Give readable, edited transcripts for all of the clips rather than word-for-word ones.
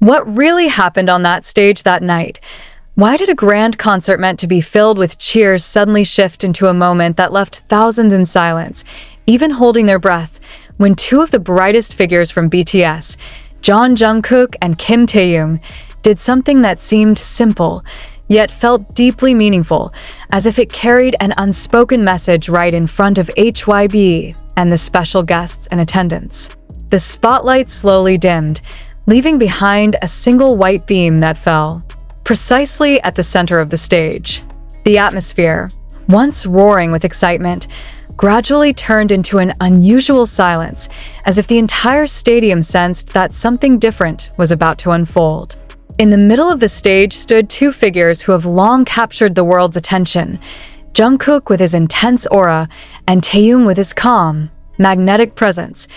What really happened on that stage that night? Why did a grand concert meant to be filled with cheers suddenly shift into a moment that left thousands in silence, even holding their breath, when two of the brightest figures from BTS, Taehyung Jungkook and Kim Taehyung, did something that seemed simple, yet felt deeply meaningful, as if it carried an unspoken message right in front of HYB and the special guests in attendance. The spotlight slowly dimmed, leaving behind a single white beam that fell precisely at the center of the stage. The atmosphere, once roaring with excitement, gradually turned into an unusual silence, as if the entire stadium sensed that something different was about to unfold. In the middle of the stage stood two figures who have long captured the world's attention, Jungkook with his intense aura and Taehyung with his calm, magnetic presence.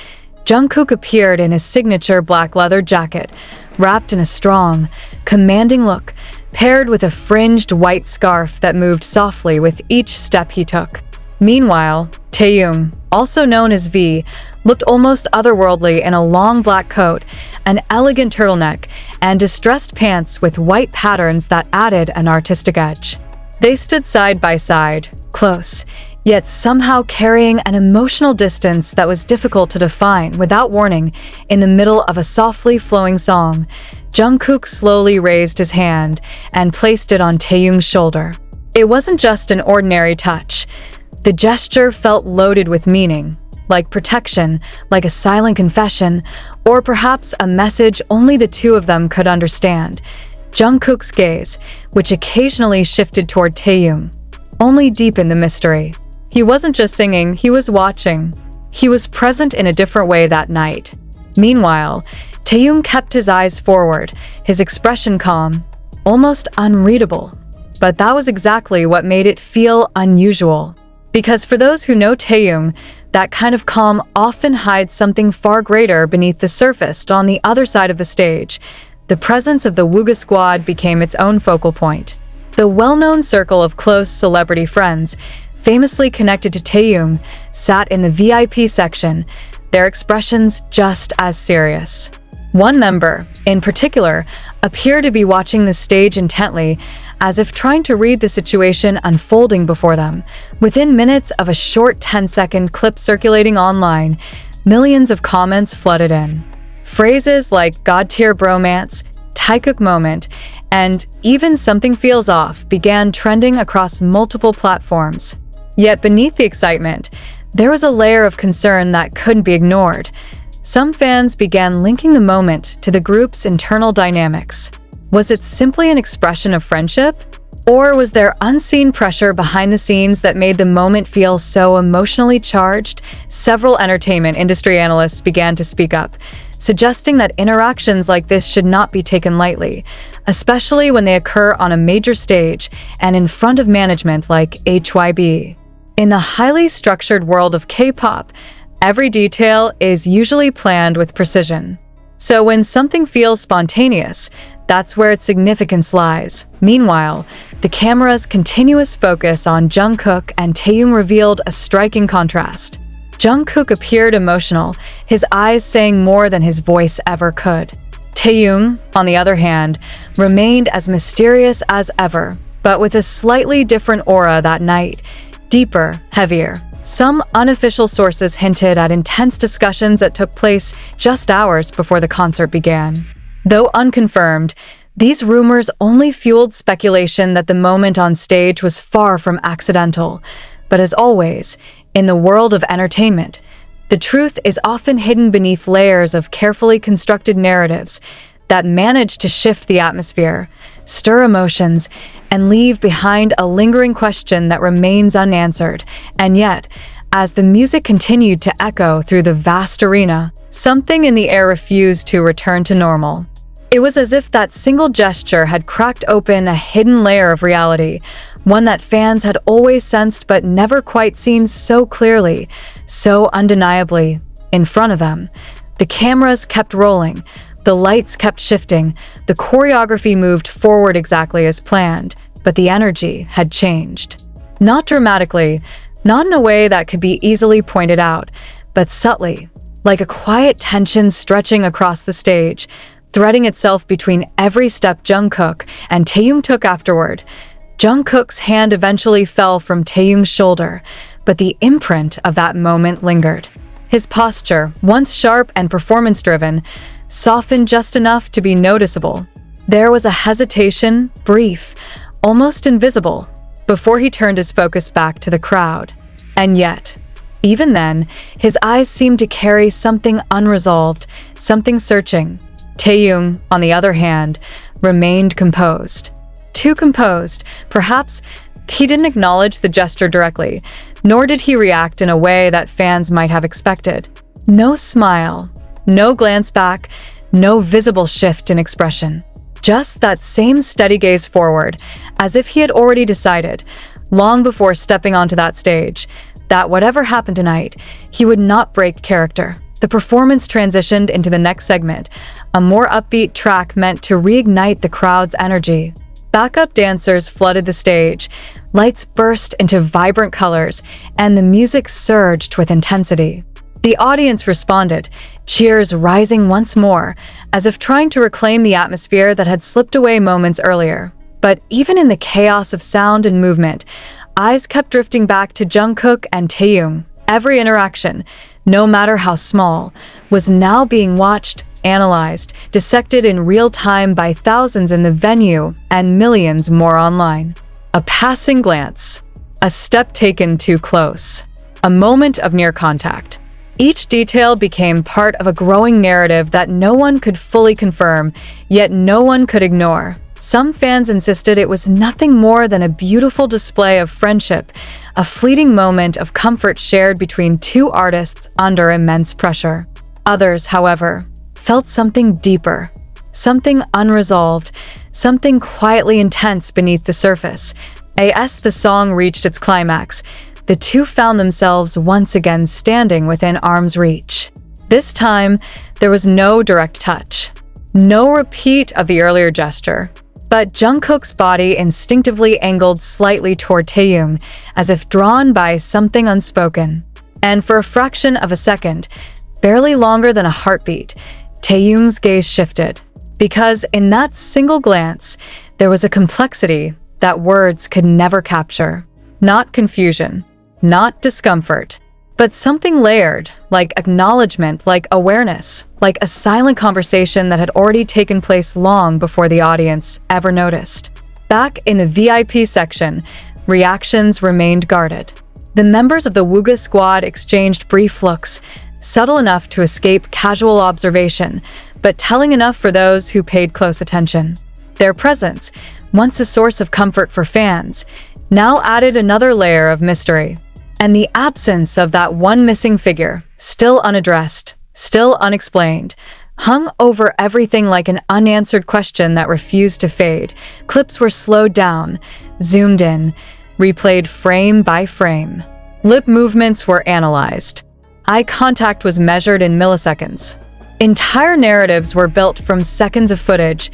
Jungkook appeared in his signature black leather jacket, wrapped in a strong, commanding look, paired with a fringed white scarf that moved softly with each step he took. Meanwhile, Taehyung, also known as V, looked almost otherworldly in a long black coat, an elegant turtleneck, and distressed pants with white patterns that added an artistic edge. They stood side by side, close, yet somehow carrying an emotional distance that was difficult to define. Without warning, in the middle of a softly flowing song, Jungkook slowly raised his hand and placed it on Taehyung's shoulder. It wasn't just an ordinary touch. The gesture felt loaded with meaning, like protection, like a silent confession, or perhaps a message only the two of them could understand. Jungkook's gaze, which occasionally shifted toward Taehyung, only deepened the mystery. He wasn't just singing, he was watching. He was present in a different way that night. Meanwhile, Taehyung kept his eyes forward, his expression calm, almost unreadable. But that was exactly what made it feel unusual. Because for those who know Taehyung, that kind of calm often hides something far greater beneath the surface. On the other side of the stage, the presence of the Wooga Squad became its own focal point. The well-known circle of close celebrity friends, famously connected to Taehyung, sat in the VIP section, their expressions just as serious. One member, in particular, appeared to be watching the stage intently, as if trying to read the situation unfolding before them. Within minutes of a short 10-second clip circulating online, millions of comments flooded in. Phrases like "God-tier bromance," "Taehyung moment," and even "something feels off" began trending across multiple platforms. Yet beneath the excitement, there was a layer of concern that couldn't be ignored. Some fans began linking the moment to the group's internal dynamics. Was it simply an expression of friendship? Or was there unseen pressure behind the scenes that made the moment feel so emotionally charged? Several entertainment industry analysts began to speak up, suggesting that interactions like this should not be taken lightly, especially when they occur on a major stage and in front of management like HYB. In the highly structured world of K-pop, every detail is usually planned with precision. So when something feels spontaneous, that's where its significance lies. Meanwhile, the camera's continuous focus on Jungkook and Taehyung revealed a striking contrast. Jungkook appeared emotional, his eyes saying more than his voice ever could. Taehyung, on the other hand, remained as mysterious as ever, but with a slightly different aura that night, deeper, heavier. Some unofficial sources hinted at intense discussions that took place just hours before the concert began. Though unconfirmed, these rumors only fueled speculation that the moment on stage was far from accidental. But as always, in the world of entertainment, the truth is often hidden beneath layers of carefully constructed narratives that manage to shift the atmosphere, stir emotions, and leave behind a lingering question that remains unanswered. And yet, as the music continued to echo through the vast arena, something in the air refused to return to normal. It was as if that single gesture had cracked open a hidden layer of reality, one that fans had always sensed but never quite seen so clearly, so undeniably, in front of them. The cameras kept rolling, the lights kept shifting, the choreography moved forward exactly as planned, but the energy had changed. Not dramatically, not in a way that could be easily pointed out, but subtly, like a quiet tension stretching across the stage. threading itself between every step Jungkook and Taehyung took afterward. Jungkook's hand eventually fell from Taehyung's shoulder, but the imprint of that moment lingered. His posture, once sharp and performance-driven, softened just enough to be noticeable. There was a hesitation, brief, almost invisible, before he turned his focus back to the crowd. And yet, even then, his eyes seemed to carry something unresolved, something searching. Taehyung, on the other hand, remained composed. Too composed. Perhaps he didn't acknowledge the gesture directly, nor did he react in a way that fans might have expected. No smile, no glance back, no visible shift in expression. Just that same steady gaze forward, as if he had already decided, long before stepping onto that stage, that whatever happened tonight, he would not break character. The performance transitioned into the next segment, a more upbeat track meant to reignite the crowd's energy. Backup dancers flooded the stage, lights burst into vibrant colors, and the music surged with intensity. The audience responded, cheers rising once more, as if trying to reclaim the atmosphere that had slipped away moments earlier. But even in the chaos of sound and movement, eyes kept drifting back to Jungkook and Taehyung. Every interaction, no matter how small, was now being watched, analyzed, dissected in real time by thousands in the venue and millions more online. A passing glance, a step taken too close, a moment of near contact. Each detail became part of a growing narrative that no one could fully confirm, yet no one could ignore. Some fans insisted it was nothing more than a beautiful display of friendship, a fleeting moment of comfort shared between two artists under immense pressure. Others, however, felt something deeper, something unresolved, something quietly intense beneath the surface. As the song reached its climax, the two found themselves once again standing within arm's reach. This time, there was no direct touch, no repeat of the earlier gesture, but Jungkook's body instinctively angled slightly toward Taehyung, as if drawn by something unspoken. And for a fraction of a second, barely longer than a heartbeat, Taehyung's gaze shifted, because in that single glance, there was a complexity that words could never capture. Not confusion, not discomfort, but something layered, like acknowledgement, like awareness, like a silent conversation that had already taken place long before the audience ever noticed. Back in the VIP section, reactions remained guarded. The members of the Wooga Squad exchanged brief looks, subtle enough to escape casual observation, but telling enough for those who paid close attention. Their presence, once a source of comfort for fans, now added another layer of mystery. And the absence of that one missing figure, still unaddressed, still unexplained, hung over everything like an unanswered question that refused to fade. Clips were slowed down, zoomed in, replayed frame by frame. Lip movements were analyzed. Eye contact was measured in milliseconds. Entire narratives were built from seconds of footage,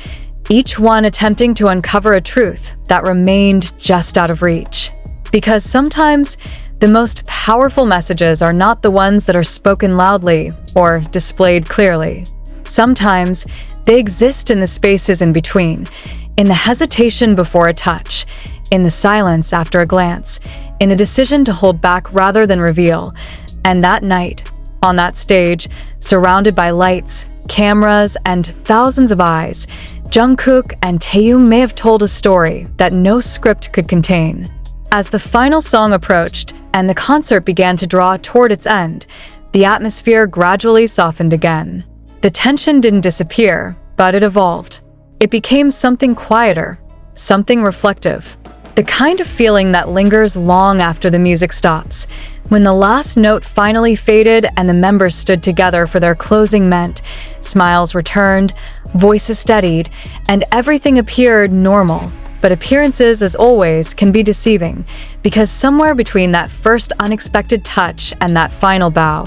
each one attempting to uncover a truth that remained just out of reach. Because sometimes, the most powerful messages are not the ones that are spoken loudly or displayed clearly. Sometimes, they exist in the spaces in between, in the hesitation before a touch, in the silence after a glance, in the decision to hold back rather than reveal. And that night, on that stage, surrounded by lights, cameras, and thousands of eyes, Jungkook and Taehyung may have told a story that no script could contain. As the final song approached and the concert began to draw toward its end, the atmosphere gradually softened again. The tension didn't disappear, but it evolved. It became something quieter, something reflective. The kind of feeling that lingers long after the music stops. When the last note finally faded and the members stood together for their closing ment, smiles returned, voices steadied, and everything appeared normal. But appearances, as always, can be deceiving, because somewhere between that first unexpected touch and that final bow,